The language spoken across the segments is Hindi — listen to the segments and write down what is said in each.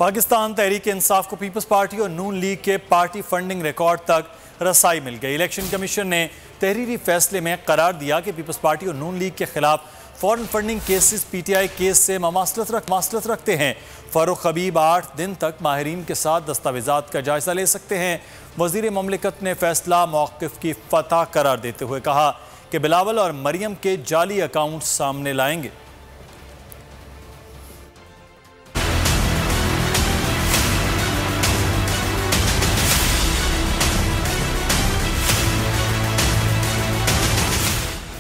पाकिस्तान तहरीक इंसाफ को पीपल्स पार्टी और नून लीग के पार्टी फंडिंग रिकॉर्ड तक रसाई मिल गई। इलेक्शन कमीशन ने तहरीरी फैसले में करार दिया कि पीपल्स पार्टी और नून लीग के खिलाफ foreign funding cases PTI case से ममासलत रखते हैं। फारूक हबीब 8 दिन तक माहिरीन के साथ दस्तावेजात का जायजा ले सकते हैं। वजीर ममलिकत ने फैसला मौक़िफ़ की फतह करार देते हुए कहा कि बिलावल और मरियम के जाली अकाउंट सामने लाएंगे।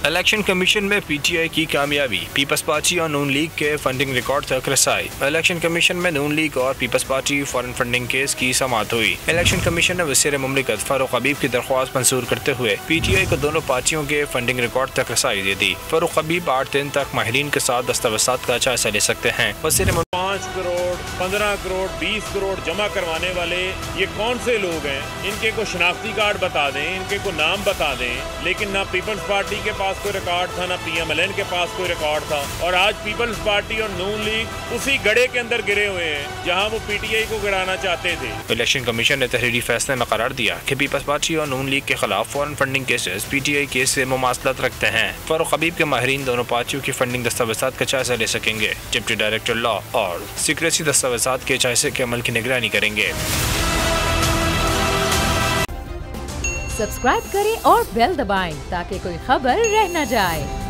इलेक्शन कमीशन में पीटीआई की कामयाबी, पीपल्स पार्टी और नून लीग के फंडिंग रिकॉर्ड तक रसाई। इलेक्शन कमीशन में नून लीग और Peoples Party foreign funding case की समाअत हुई। इलेक्शन कमीशन ने वज़ीर मुमलिकत फारूक हबीब की दरख्वास्त मंजूर करते हुए पीटीआई को दोनों पार्टियों के फंडिंग रिकॉर्ड तक रसाई दे दी। फारूक हबीब 8 दिन तक माहिरीन के साथ दस्तावेजात का जायजा ले सकते हैं। वज़ीर 5 करोड़ 15 करोड़ 20 करोड़ जमा करवाने वाले ये कौन से लोग हैं? इनके को शनाख्ती कार्ड बता दें, इनके को नाम बता दें। लेकिन ना पीपल्स पार्टी के पास कोई रिकॉर्ड था, ना पीएमएलएन के पास कोई रिकॉर्ड था। और आज पीपल्स पार्टी और नून लीग उसी गड्ढे के अंदर गिरे हुए हैं जहां वो पीटीआई को गिराना चाहते थे। इलेक्शन कमीशन ने तहरीरी फैसले में करार दिया कि पीपल्स पार्टी और नून लीग के खिलाफ foreign funding cases PTI case से मुमासलत रखते हैं। फारूक हबीब के माहिरीन दोनों पार्टियों की फंडिंग दस्तावेजात का जायजा ले सकेंगे। डिप्टी डायरेक्टर लॉ और सीक्रेसी दस्तावेजात के जायजे के अमल की निगरानी करेंगे। सब्सक्राइब करें और बेल दबाएं ताकि कोई खबर रह न जाए।